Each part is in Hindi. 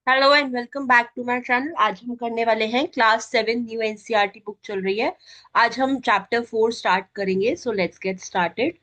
Hello and welcome back to my channel. आज हम करने वाले हैं क्लास 7 न्यू एनसीईआरटी बुक चल रही है। आज हम चैप्टर 4 स्टार्ट करेंगे। So let's get started.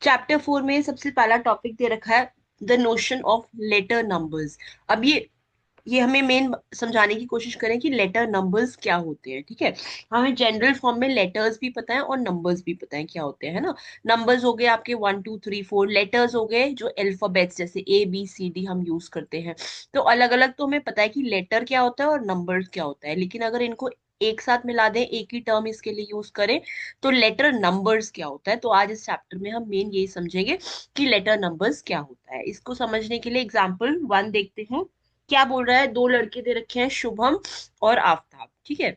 Chapter 4 में सबसे पहला टॉपिक दे रखा है the notion of letter numbers. अब ये हमें मेन समझाने की कोशिश करें कि लेटर नंबर्स क्या होते हैं। ठीक है, हमें जनरल फॉर्म में लेटर्स भी पता है और नंबर्स भी पता है क्या होते हैं, है ना। नंबर्स हो गए आपके 1 2 3 4, लेटर्स हो गए जो अल्फाबेट्स जैसे A B C D हम यूज करते हैं। तो अलग अलग तो हमें पता है कि लेटर क्या होता है और नंबर्स क्या होता है, लेकिन अगर इनको एक साथ मिला दें, एक ही टर्म इसके लिए यूज करें, तो लेटर नंबर्स क्या होता है। तो आज इस चैप्टर में हम मेन यही समझेंगे कि लेटर नंबर्स क्या होता है। इसको समझने के लिए एग्जाम्पल 1 देखते हैं। क्या बोल रहा है, दो लड़के दे रखे हैं, शुभम और आफताब। ठीक है,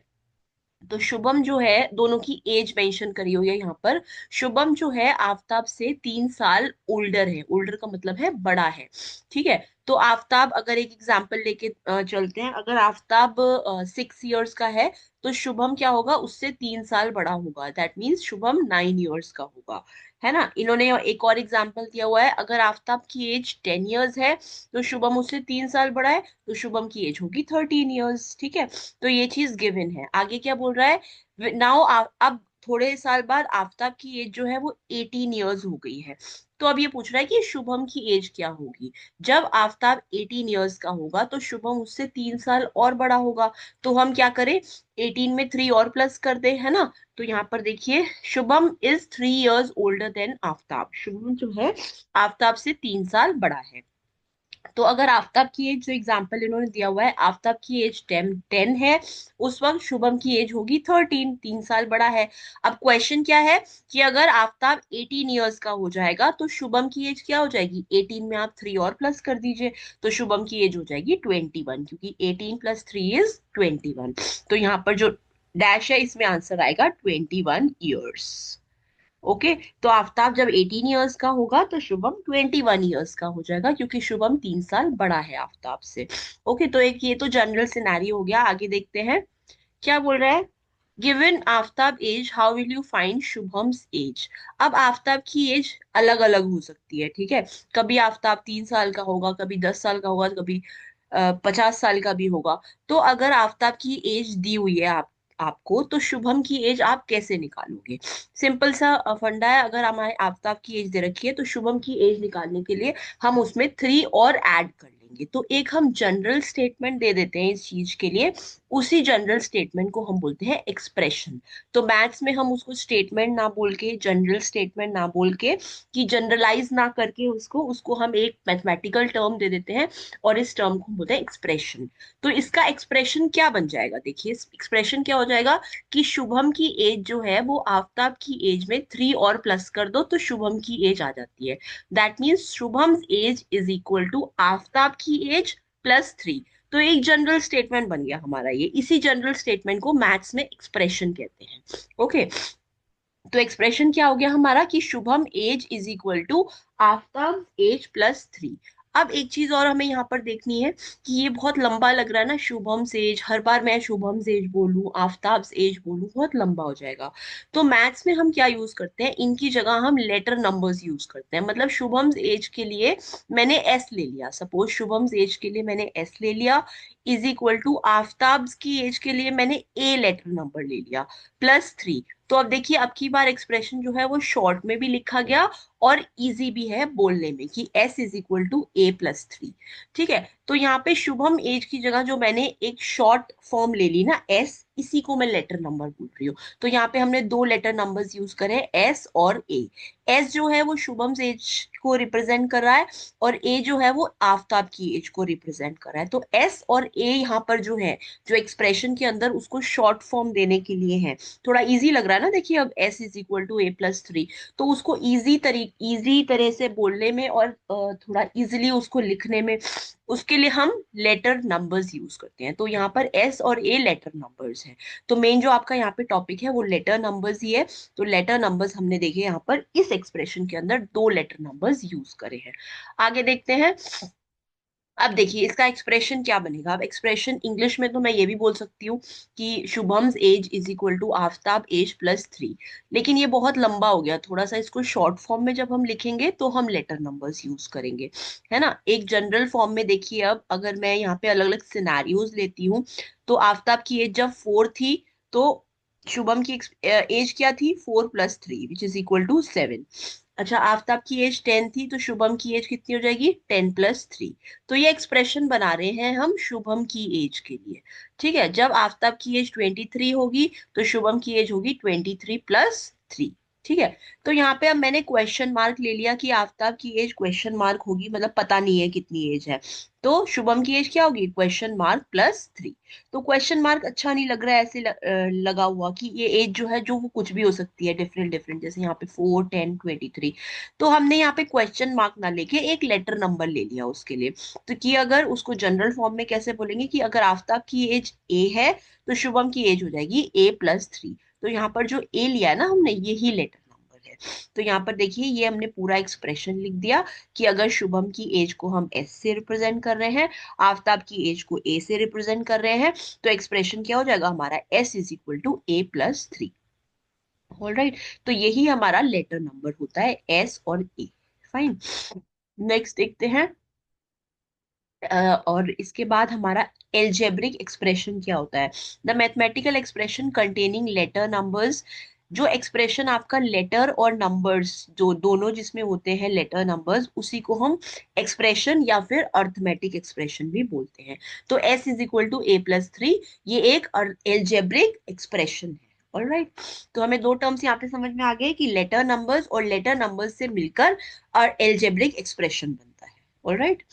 तो शुभम जो है, दोनों की एज मेंशन करी हुई है यहाँ पर। शुभम जो है आफताब से 3 साल ओल्डर है। ओल्डर का मतलब है बड़ा है। ठीक है, तो आफताब, अगर एक एग्जांपल लेके चलते हैं, अगर आफताब 6 इयर्स का है, तो शुभम क्या होगा, उससे 3 साल बड़ा होगा। दैट मीन्स शुभम 9 इयर्स का होगा, है ना। इन्होंने एक और एग्जाम्पल दिया हुआ है, अगर आफताब की एज 10 इयर्स है, तो शुभम उससे 3 साल बड़ा है, तो शुभम की एज होगी 13 इयर्स। ठीक है, तो ये चीज गिवन है। आगे क्या बोल रहा है, नाउ अब थोड़े साल बाद आफताब की एज जो है वो 18 इयर्स हो गई है। तो अब ये पूछ रहा है कि शुभम की एज क्या होगी जब आफताब 18 इयर्स का होगा, तो शुभम उससे 3 साल और बड़ा होगा। तो हम क्या करें, 18 में 3 और प्लस कर दे, है ना। तो यहाँ पर देखिए, Shubham is 3 years older than Aftab. Shubham जो है आफताब से 3 साल बड़ा है। तो अगर आफताब की एज, जो एग्जाम्पल इन्होंने दिया हुआ है, आफताब की एज 10 है, उस वक्त शुभम की एज होगी 13, 3 साल बड़ा है। अब क्वेश्चन क्या है कि अगर आफताब 18 इयर्स का हो जाएगा, तो शुभम की एज क्या हो जाएगी, 18 में आप 3 और प्लस कर दीजिए, तो शुभम की एज हो जाएगी 21, क्योंकि 18 + 3 = 21। तो यहाँ पर जो डैश है, इसमें आंसर आएगा 21 इयर्स। ओके, तो आफ्ताब जब 18 इयर्स का होगा, तो शुभम 21 इयर्स का हो जाएगा, क्योंकि शुभम 3 साल बड़ा है आफ्ताब से। ओके, तो एक ये तो जनरल सिनेरियो हो गया। आगे देखते हैं क्या बोल रहा है। Given Aftab age, how will you find Shubham's age. अब आफ्ताब की एज अलग अलग हो सकती है। ठीक है, कभी आफ्ताब 3 साल का होगा, कभी 10 साल का होगा, कभी 50 साल का भी होगा। तो अगर आफ्ताब की एज दी हुई है आपको, तो शुभम की एज आप कैसे निकालोगे। सिंपल सा फंडा है। अगर हमारे आफ्ताब की एज दे रखी है, तो शुभम की एज निकालने के लिए हम उसमें 3 और ऐड कर लेंगे। तो एक हम जनरल स्टेटमेंट दे देते हैं इस चीज के लिए। उसी जनरल स्टेटमेंट को हम बोलते हैं एक्सप्रेशन। तो मैथ्स में हम उसको स्टेटमेंट ना बोल के, जनरल स्टेटमेंट ना बोल के, कि जनरलाइज ना करके उसको उसको हम एक मैथमेटिकल टर्म दे देते हैं, और इस टर्म को हम बोलते हैं एक्सप्रेशन। तो इसका एक्सप्रेशन क्या बन जाएगा, देखिए एक्सप्रेशन क्या हो जाएगा कि शुभम की एज जो है वो आफ्ताब की एज में 3 और प्लस कर दो, तो शुभम की एज आ जाती है। That means Shubham age is equal to Aftab की एज +3। तो एक जनरल स्टेटमेंट बन गया हमारा ये। इसी जनरल स्टेटमेंट को मैथ्स में एक्सप्रेशन कहते हैं। ओके, तो एक्सप्रेशन क्या हो गया हमारा कि Shubham age is equal to Aftab age +3। अब एक चीज और हमें यहाँ पर देखनी है कि ये बहुत लंबा लग रहा है ना, शुभम एज, हर बार मैं शुभम एज बोलूं, आफ्ताब एज बोलूं, बहुत लंबा हो जाएगा। तो मैथ्स में हम क्या यूज करते हैं, इनकी जगह हम लेटर नंबर्स यूज करते हैं। मतलब शुभम एज के लिए मैंने एस ले लिया, सपोज शुभम एज के लिए मैंने एस ले लिया, इज इक्वल टू आफ्ताब की एज के लिए मैंने ए लेटर नंबर ले लिया +3। तो अब देखिए, अब की बार एक्सप्रेशन जो है वो शॉर्ट में भी लिखा गया और इजी भी है बोलने में, कि s is equal to A + 3। ठीक है, तो यहाँ पे शुभम एज की जगह जो मैंने एक शॉर्ट फॉर्म ले ली ना s, इसी को मैं लेटर नंबर बोल रही हूँ। तो यहाँ पे हमने दो लेटर नंबर्स यूज करे, s और a। s जो है वो शुभम एज को रिप्रेजेंट कर रहा है, और a जो है वो आफ्ताब की एज को रिप्रेजेंट कर रहा है। तो s और a यहाँ पर जो है, जो एक्सप्रेशन के अंदर उसको शॉर्ट फॉर्म देने के लिए है। थोड़ा इजी लग रहा है ना, देखिए अब s is equal to A + 3। तो उसको इजी तरह से बोलने में और थोड़ा इजीली उसको लिखने में, उसके लिए हम लेटर नंबर्स यूज करते हैं। तो यहाँ पर s और a लेटर नंबर्स हैं। तो मेन जो आपका यहाँ पे टॉपिक है वो लेटर नंबर्स ही है। तो लेटर नंबर्स हमने देखे यहाँ पर इस एक्सप्रेशन के अंदर, दो लेटर नंबर्स यूज करे हैं। आगे देखते हैं। अब देखिए इसका एक्सप्रेशन क्या बनेगा। अब एक्सप्रेशन इंग्लिश में तो मैं ये भी बोल सकती हूँ कि Shubham's age is equal to Aftab age plus 3, लेकिन ये बहुत लंबा हो गया थोड़ा सा। इसको शॉर्ट फॉर्म में जब हम लिखेंगे तो हम लेटर नंबर्स यूज करेंगे, है ना। एक जनरल फॉर्म में देखिए, अब अगर मैं यहाँ पे अलग अलग सिनारियोज लेती हूँ, तो आफ्ताब की एज जब 4 थी, तो शुभम की एज क्या थी, 4 + 3 विच इज इक्वल टू 7। अच्छा, आफ्ताब की एज 10 थी, तो शुभम की एज कितनी हो जाएगी, 10 + 3। तो ये एक्सप्रेशन बना रहे हैं हम शुभम की एज के लिए। ठीक है, जब आफ्ताब की एज 23 होगी, तो शुभम की एज होगी 23 + 3। ठीक है, तो यहाँ पे अब मैंने क्वेश्चन मार्क ले लिया कि आफ्ताब की एज क्वेश्चन मार्क होगी, मतलब पता नहीं है कितनी एज है। तो शुभम की एज क्या होगी, क्वेश्चन मार्क +3। तो क्वेश्चन मार्क अच्छा नहीं लग रहा है ऐसे लगा हुआ कि ये एज जो है, जो वो कुछ भी हो सकती है, डिफरेंट डिफरेंट, जैसे यहाँ पे 4, 10, 23। तो हमने यहाँ पे क्वेश्चन मार्क ना लेके एक लेटर नंबर ले लिया उसके लिए। तो कि अगर उसको जनरल फॉर्म में कैसे बोलेंगे कि अगर आफ्ताब की एज ए है, तो शुभम की एज हो जाएगी A + 3। तो यहाँ पर जो ए लिया है ना हमने, यही लेटर नंबर है। तो यहाँ पर देखिए ये हमने पूरा एक्सप्रेशन लिख दिया कि अगर शुभम की एज को हम एस से रिप्रेजेंट कर रहे हैं, आफ्ताब की एज को ए से रिप्रेजेंट कर रहे हैं, तो एक्सप्रेशन क्या हो जाएगा हमारा, S is equal to A + 3। All right, तो यही हमारा लेटर नंबर होता है, एस और ए। फाइन, नेक्स्ट देखते हैं। और इसके बाद हमारा एल्जेब्रिक एक्सप्रेशन क्या होता है। The mathematical expression containing letter numbers. जो एक्सप्रेशन आपका लेटर और नंबर्स जो दोनों जिसमें होते हैं लेटर नंबर्स, उसी को हम एक्सप्रेशन या फिर अर्थमेटिक एक्सप्रेशन भी बोलते हैं। तो S is equal to A + 3, ये एक एल्जेब्रिक एक्सप्रेशन है। ऑलराइट, तो हमें दो टर्म्स यहाँ पे समझ में आ गए कि लेटर नंबर्स और लेटर नंबर्स से मिलकर और एल्जेब्रिक एक्सप्रेशन बनता है। ऑलराइट,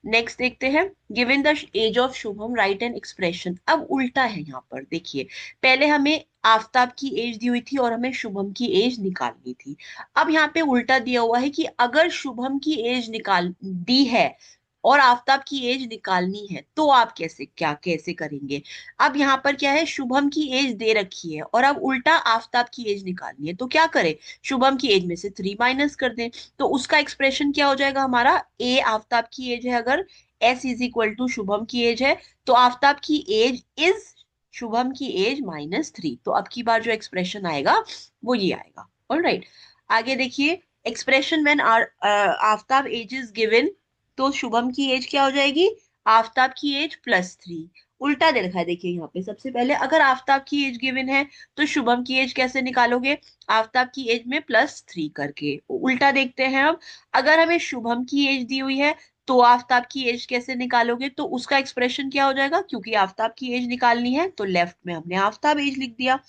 नेक्स्ट देखते हैं। Given the age of Shubham write an expression. अब उल्टा है यहाँ पर देखिए, पहले हमें आफ्ताब की एज दी हुई थी और हमें शुभम की एज निकालनी थी। अब यहाँ पे उल्टा दिया हुआ है कि अगर शुभम की एज निकाल दी है और आफ्ताब की एज निकालनी है, तो आप कैसे करेंगे। अब यहाँ पर क्या है, शुभम की एज दे रखी है और अब उल्टा आफ्ताब की एज निकालनी है, तो क्या करें, शुभम की एज में से 3 माइनस कर दें। तो उसका एक्सप्रेशन क्या हो जाएगा हमारा, ए आफ्ताब की एज है, अगर S is equal to Shubham की एज है, तो आफ्ताब की एज इज शुभम की एज -3। तो अब की बार जो एक्सप्रेशन आएगा वो ये आएगा। ऑलराइट, आगे देखिए, expression when are Aftab age is given, तो शुभम की एज क्या हो जाएगी, आफ्ताब की एज +3। उल्टा दे रखा है देखिए यहाँ पे, सबसे पहले अगर आफ्ताब की एज गिवन है, तो शुभम की एज कैसे निकालोगे, आफ्ताब की एज में +3 करके। उल्टा देखते हैं अब, अगर हमें शुभम की एज दी हुई है, तो आफ्ताब की एज कैसे निकालोगे, तो उसका एक्सप्रेशन क्या हो जाएगा, क्योंकि आफ्ताब की एज निकालनी है तो लेफ्ट में हमने आफ्ताब एज लिख दिया,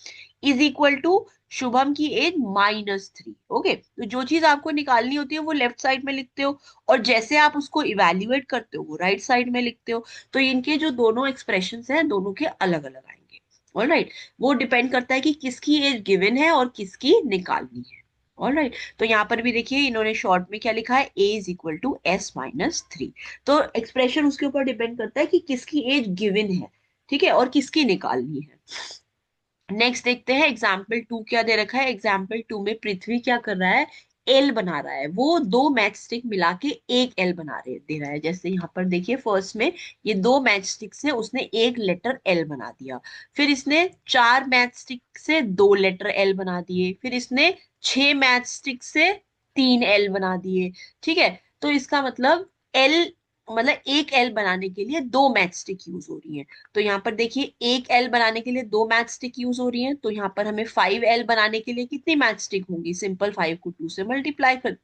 इज इक्वल टू शुभम की एज -3। ओके, तो जो चीज आपको निकालनी होती है वो लेफ्ट साइड में लिखते हो, और जैसे आप उसको इवेल्युएट करते हो वो राइट साइड में लिखते हो। तो इनके जो दोनों एक्सप्रेशन हैं दोनों के अलग अलग आएंगे। ऑलराइट, वो डिपेंड करता है कि किसकी एज गिवन है और किसकी निकालनी है। ऑलराइट, तो यहाँ पर भी देखिए इन्होंने शॉर्ट में क्या लिखा है, ए इज इक्वल टू S - 3। तो एक्सप्रेशन उसके ऊपर डिपेंड करता है कि किसकी एज गिवन है, ठीक है, और किसकी निकालनी है। नेक्स्ट देखते हैं एग्जाम्पल 2 क्या दे रखा है। एग्जाम्पल 2 में पृथ्वी क्या कर रहा है, एल बना रहा है। वो दो मैच स्टिक मिला के एक एल दे रहा है। जैसे यहाँ पर देखिए फर्स्ट में ये दो मैच स्टिक से उसने एक लेटर एल बना दिया, फिर इसने चार मैच स्टिक से दो लेटर एल बना दिए, फिर इसने 6 मैच स्टिक से 3 एल बना दिए। ठीक है, तो इसका मतलब एल, मतलब एक एल बनाने के लिए दो मैच स्टिक यूज हो रही है। तो यहाँ पर देखिए एक एल बनाने के लिए दो मैच स्टिक यूज हो रही है, तो यहाँ पर हमें 5 एल बनाने के लिए कितनी मैच स्टिक होंगी, सिंपल 5 को 2 से मल्टीप्लाई कर,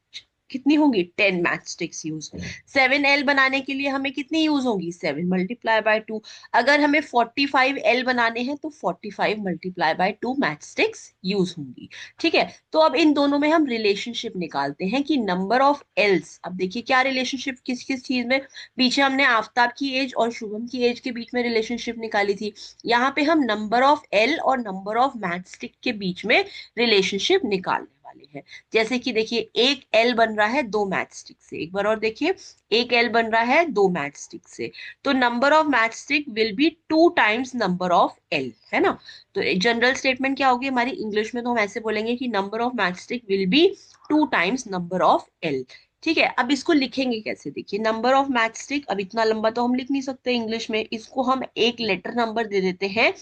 कितनी होंगी, 10 मैच स्टिक्स यूज। 7 एल बनाने के लिए हमें कितनी यूज होंगी, 7 × 2। अगर हमें 45 एल बनाने हैं तो 45 × 2 मैच स्टिक्स यूज होंगी। ठीक है, तो अब इन दोनों में हम रिलेशनशिप निकालते हैं कि नंबर ऑफ एल्स। अब देखिए क्या रिलेशनशिप किस किस चीज में, पीछे हमने आफ्ताब की एज और शुभम की एज के बीच में रिलेशनशिप निकाली थी, यहाँ पे हम नंबर ऑफ एल और नंबर ऑफ मैच स्टिक के बीच में रिलेशनशिप निकालने वाले हैं। जैसे कि देखिए एक एल बन रहा है दो मैच स्टिक से, एक बार और देखिए, एक एल बन रहा है दो मैच स्टिक से, तो number of match stick will be 2 times number of L, है ना। तो जनरल स्टेटमेंट क्या होगी हमारी, इंग्लिश में तो हम ऐसे बोलेंगे कि number of match stick will be 2 times number of L. ठीक है, अब इसको लिखेंगे कैसे, देखिए नंबर ऑफ मैच स्टिक, अब इतना लंबा तो हम लिख नहीं सकते इंग्लिश में, इसको हम एक लेटर नंबर दे देते हैं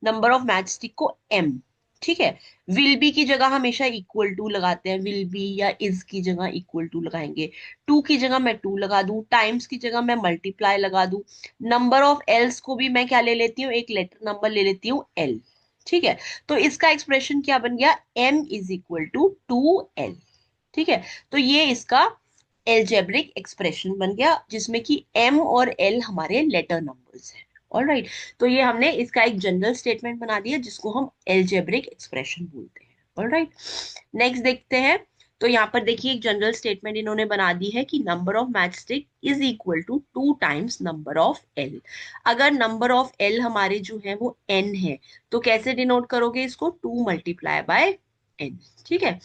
नंबर ऑफ मैच स्टिक को एम। ठीक है, विल बी की जगह हमेशा इक्वल टू लगाते हैं, विल बी या इज की जगह इक्वल टू लगाएंगे, टू की जगह मैं टू लगा दूं, टाइम्स की जगह मैं मल्टीप्लाई लगा दूं, नंबर ऑफ एल्स को भी मैं क्या ले लेती हूँ, एक लेटर नंबर ले लेती हूँ एल। ठीक है, तो इसका एक्सप्रेशन क्या बन गया, M is equal to 2L। ठीक है, तो ये इसका एल्जेब्रिक एक्सप्रेशन बन गया, जिसमें कि एम और एल हमारे लेटर नंबर्स हैं। ऑलराइट, तो ये हमने इसका एक जनरल स्टेटमेंट बना दिया जिसको हम एल्जेब्रिक एक्सप्रेशन बोलते हैं। ऑलराइट, नेक्स्ट देखते हैं। तो यहाँ पर देखिए एक जनरल स्टेटमेंट इन्होंने बना दी है कि number of match stick is equal to 2 times number of L. अगर नंबर ऑफ एल हमारे जो है वो एन है, तो कैसे डिनोट करोगे इसको, 2 × ठीक है,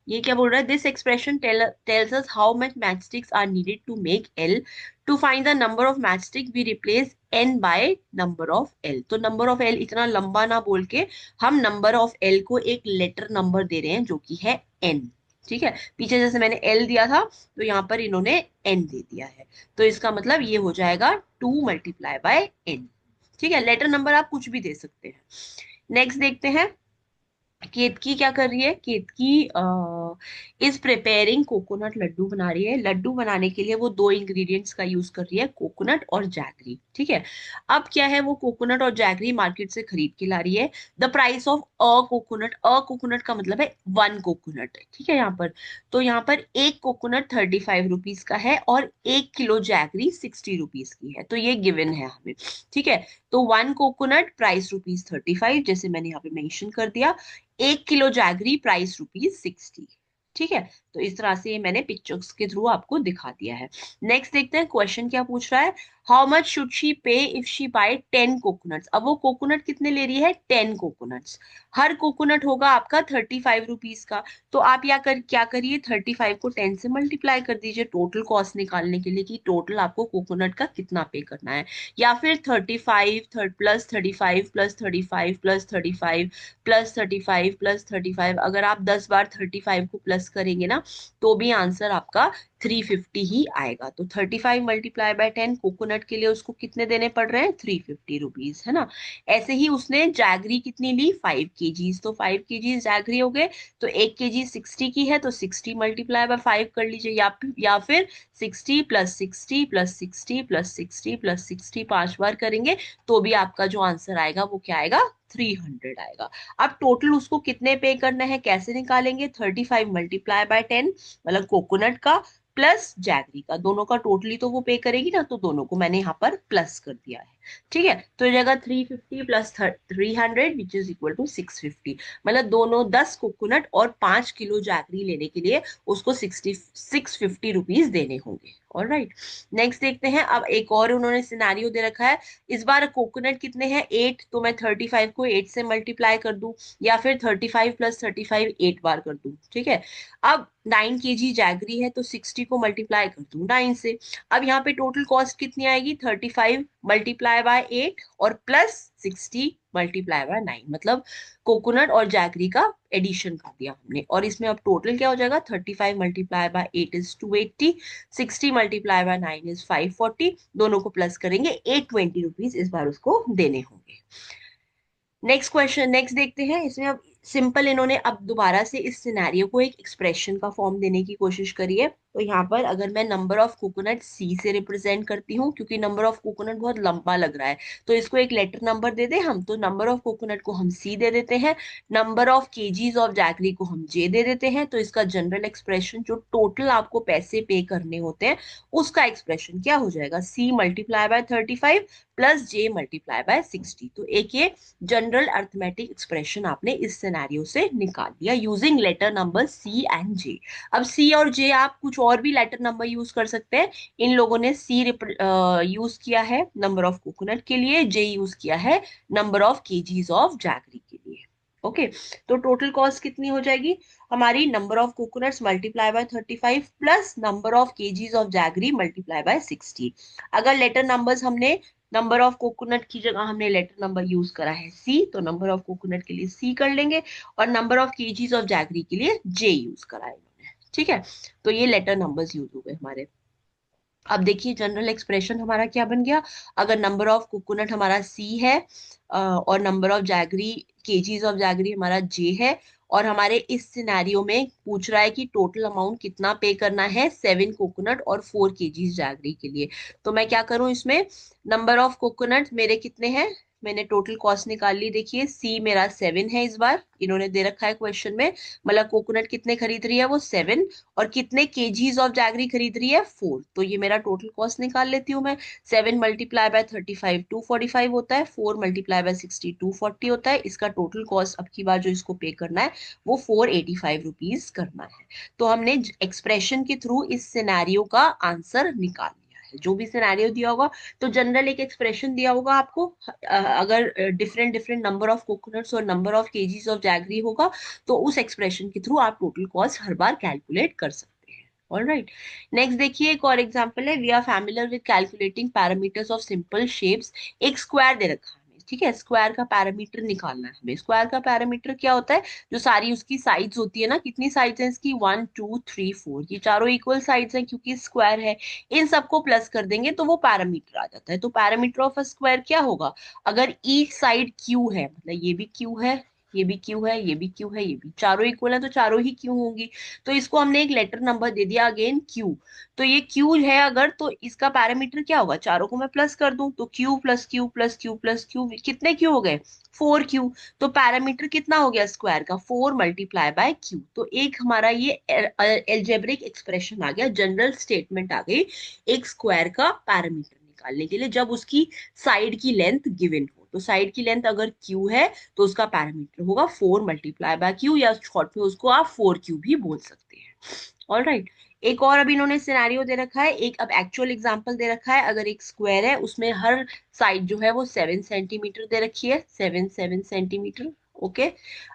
ये क्या बोल रहा है, this expression tells us how much match sticks are needed to make L. To find the number of match stick we replace N by number of L. तो नंबर ऑफ एल इतना लंबा ना बोल के हम नंबर ऑफ एल को एक लेटर नंबर दे रहे हैं जो कि है एन। ठीक है, पीछे जैसे मैंने एल दिया था तो यहाँ पर इन्होंने एन दे दिया है, तो इसका मतलब ये हो जाएगा 2 × ठीक है, लेटर नंबर आप कुछ भी दे सकते हैं। नेक्स्ट देखते हैं, केतकी क्या कर रही है, केतकी इज प्रिपेयरिंग कोकोनट लड्डू बना रही है। लड्डू बनाने के लिए वो दो इंग्रेडिएंट्स का यूज कर रही है, कोकोनट और जैगरी। ठीक है, अब क्या है, वो कोकोनट और जैगरी मार्केट से खरीद के ला रही है। The price of a coconut का मतलब है 1 कोकोनट। ठीक है, यहाँ पर तो यहाँ पर एक कोकोनट 35 रुपीज का है और 1 किलो जैगरी 60 रुपीज की है, तो ये गिवन है हमें। ठीक है, तो 1 कोकोनट प्राइस ₹35, जैसे मैंने यहाँ पे मेंशन कर दिया, 1 किलो जैगरी प्राइस ₹60। ठीक है, तो इस तरह से मैंने पिक्चर्स के थ्रू आपको दिखा दिया है। नेक्स्ट देखते हैं क्वेश्चन क्या पूछ रहा है, हाउ मच शुड शी पे इफ शी बाय 10 कोकोनट्स। अब वो कोकोनट कितने ले रही है, 10 कोकोनट्स। हर कोकोनट होगा आपका 35 रुपीज का, तो आप क्या करिए, 35 को 10 से मल्टीप्लाई कर दीजिए टोटल कॉस्ट निकालने के लिए कि टोटल आपको कोकोनट का कितना पे करना है। या फिर 35 plus 35 plus 35 plus 35 plus 35 plus 35, अगर आप 10 बार 35 को प्लस करेंगे ना, तो भी आंसर आपका 350 ही आएगा। तो 35 × 10 कोकोनट के लिए उसको कितने देने पड़ रहे हैं, 350 रुपीज, है ना। ऐसे ही उसने जैगरी कितनी ली, 5 kgs, तो 5 kgs जैगरी हो गए, तो 1 kg 60 की है, तो 60 × 5 कर लीजिए, या फिर 60 + 60 + 60 + 60 + 60 5 बार करेंगे तो भी आपका जो आंसर आएगा वो क्या आएगा, 300 आएगा। अब टोटल उसको कितने पे करना है, कैसे निकालेंगे, 35 × 10 मतलब कोकोनट का प्लस जैगरी का, दोनों का टोटली तो वो पे करेगी ना, तो दोनों को मैंने यहाँ पर प्लस कर दिया है। ठीक है, तो जगह 350 + 300 विच इज इक्वल टू 650, मतलब दोनों 10 कोकोनट और 5 किलो जैगरी लेने के लिए उसको 650 रुपीज देने होंगे। ऑल राइट, नेक्स्ट देखते हैं। अब एक और उन्होंने सिनेरियो दे रखा है, इस बार कोकोनट कितने हैं, 8, तो मैं 35 को 8 से मल्टीप्लाई कर दूं, या फिर 35 + 35 8 बार कर दूं। ठीक है, अब 9 kg जैगरी है, तो 60 को मल्टीप्लाई कर दूं 9 से। अब यहाँ पे टोटल कॉस्ट कितनी आएगी, 35 मल्टीप्लाई बाय 8 और प्लस 60 मल्टीप्लाई बाय 9, मतलब कोकोनट और जैगरी का एडिशन कर दिया हमने, और इसमें अब टोटल क्या हो जाएगा, 35 multiply by 8 is 280, 60 multiply by 9 is 540, दोनों को प्लस करेंगे 820 रुपीज इस बार उसको देने होंगे। नेक्स्ट क्वेश्चन, नेक्स्ट देखते हैं। इसमें अब सिंपल इन्होंने अब दोबारा से इस सिनेरियो को एक एक्सप्रेशन का फॉर्म देने की कोशिश करी है। तो यहाँ पर अगर मैं नंबर ऑफ कोकोनट सी से रिप्रेजेंट करती हूँ, क्योंकि नंबर ऑफ कोकोनट बहुत लंबा लग रहा है, तो इसको एक लेटर नंबर दे दे हम, तो नंबर ऑफ कोकोनट को हम सी दे देते हैं, number of kgs of jaggery को हम जे दे देते हैं। तो इसका जनरल एक्सप्रेशन जो टोटल आपको पैसे पे करने होते हैं उसका एक्सप्रेशन क्या हो जाएगा, C multiply by 35 plus J multiply by 60। तो एक ये जनरल अर्थमेटिक एक्सप्रेशन आपने इस सिनेरियो से निकाल लिया using letter number C and J. अब सी और जे आप कुछ और भी लेटर नंबर यूज कर सकते हैं, इन लोगों ने सी यूज किया है नंबर ऑफ कोकोनट के लिए, जे यूज किया है number of kgs of jaggery के लिए। ओके, तो टोटल कॉस्ट कितनी हो जाएगी हमारी, number of coconuts multiply by 35 plus number of kgs of jaggery multiply by 60। अगर लेटर नंबर्स हमने, नंबर ऑफ कोकोनट की जगह हमने लेटर नंबर यूज करा है सी, तो नंबर ऑफ कोकोनट के लिए सी कर लेंगे, और number of kgs of jaggery के लिए जे यूज करा है इन्होंने। ठीक है, तो ये लेटर नंबर्स यूज हो गए हमारे। अब देखिए जनरल एक्सप्रेशन हमारा क्या बन गया। अगर नंबर ऑफ कोकोनट हमारा सी है, और number of jaggery, KGs of jaggery हमारा जे है, और हमारे इस सिनेरियो में पूछ रहा है कि टोटल अमाउंट कितना पे करना है 7 कोकोनट और 4 केजीज जैगरी के लिए। तो मैं क्या करूं इसमें, नंबर ऑफ कोकोनट मेरे कितने हैं, मैंने टोटल कॉस्ट निकाल ली। देखिए सी मेरा 7 है इस बार, इन्होंने दे रखा है क्वेश्चन में, मतलब कोकोनट कितने खरीद रही है वो 7, और कितने केजीज ऑफ जैगरी खरीद रही है 4। तो ये मेरा टोटल कॉस्ट निकाल लेती हूँ मैं। 7 × 35 245 होता है, 4 × 240 होता है। इसका टोटल कॉस्ट अब की बार जो इसको पे करना है वो 485 रुपीज करना है। तो हमने एक्सप्रेशन के थ्रू इस सिनेरियो का आंसर निकाल लिया है। जो भी सिनेरियो दिया होगा, तो जनरल एक एक्सप्रेशन दिया होगा आपको, अगर different different number of coconuts और number of kgs of jaggery होगा, तो उस एक्सप्रेशन के थ्रू आप टोटल कॉस्ट हर बार कैलकुलेट कर सकते हैं। ऑल राइट, नेक्स्ट देखिए एक और एग्जांपल है। We are familiar with calculating parameters of simple shapes. एक स्क्वायर दे रखा है हमें, ठीक है, स्क्वायर का पैरामीटर निकालना है हमें। स्क्वायर का पैरामीटर क्या होता है, जो सारी उसकी साइड्स होती है ना, कितनी साइड्स हैं इसकी, 1 2 3 4, ये चारों इक्वल साइड्स हैं क्योंकि स्क्वायर है। इन सबको प्लस कर देंगे तो वो पैरामीटर आ जाता है। तो पैरामीटर ऑफ अ स्क्वायर क्या होगा, अगर ईच साइड क्यू है, मतलब ये भी क्यू है, ये भी क्यू है, ये भी क्यू है, ये भी चारों इक्वल है, तो चारों ही क्यू होंगी। तो इसको हमने एक लेटर नंबर दे दिया, अगेन क्यू। तो ये क्यू है अगर, तो इसका पैरामीटर क्या होगा, चारों को मैं प्लस कर दूं तो Q plus Q plus Q plus Q, कितने क्यू हो गए, 4 क्यू। तो पैरामीटर कितना हो गया स्क्वायर का, 4 × क्यू। तो एक हमारा ये एल्जेब्रिक एक्सप्रेशन आ गया, जनरल स्टेटमेंट आ गई एक स्क्वायर का पैरामीटर निकालने के लिए, जब उसकी साइड की लेंथ गिवन हो। तो साइड की लेंथ अगर क्यू है तो उसका पैरामीटर होगा 4 × क्यू, या शॉर्ट में उसको आप 4 क्यू भी बोल सकते हैं। ऑल राइट, एक और अभी इन्होंने सिनेरियो दे रखा है, एक अब एक्चुअल एग्जांपल दे रखा है। अगर एक स्क्वायर है उसमें हर साइड जो है वो 7 सेंटीमीटर दे रखी है, 7 7 सेंटीमीटर। ओके,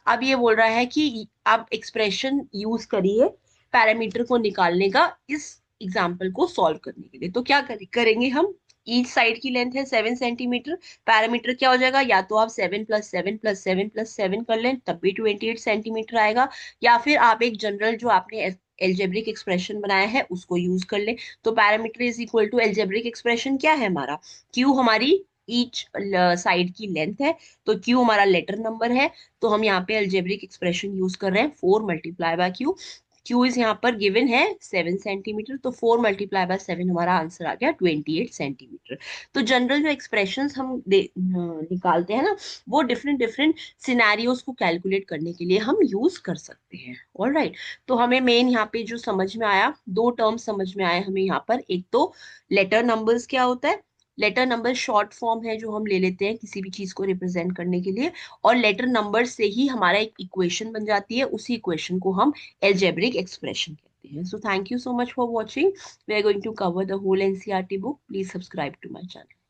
अब ये बोल रहा है कि आप एक्सप्रेशन यूज करिए पैरामीटर को निकालने का इस एग्जाम्पल को सॉल्व करने के लिए। तो क्या करेंगे हम, ईच साइड की लेंथ है 7 सेंटीमीटर, पैरामीटर क्या हो जाएगा, या तो आप 7 + 7 + 7 + 7 कर लें तब भी 28 सेंटीमीटर आएगा, या फिर आप एक जनरल जो आपने एल्जेब्रिक एक्सप्रेशन बनाया है उसको यूज कर ले। तो parameter is equal to algebraic expression क्या है हमारा, क्यू हमारी ईच साइड की लेंथ है, तो क्यू हमारा लेटर नंबर है। तो हम यहाँ पे एल्जेब्रिक एक्सप्रेशन यूज कर रहे हैं 4 × क्यू। क्यू इज यहाँ पर गिवन है 7 सेंटीमीटर, तो 4 × 7 हमारा आंसर आ गया 28 सेंटीमीटर। तो जनरल जो एक्सप्रेशंस हम निकालते हैं ना, वो डिफरेंट डिफरेंट सिनेरियोज को कैलकुलेट करने के लिए हम यूज कर सकते हैं। ऑल राइट, तो हमें मेन यहाँ पे जो समझ में आया, दो टर्म समझ में आए हमें यहाँ पर। एक तो लेटर नंबर्स क्या होता है, लेटर नंबर शॉर्ट फॉर्म है जो हम ले लेते हैं किसी भी चीज को रिप्रेजेंट करने के लिए, और लेटर नंबर से ही हमारा एक इक्वेशन बन जाती है, उसी इक्वेशन को हम algebraic expression कहते हैं। So thank you so much for watching. We are going to cover the whole NCERT book. Please subscribe to my channel.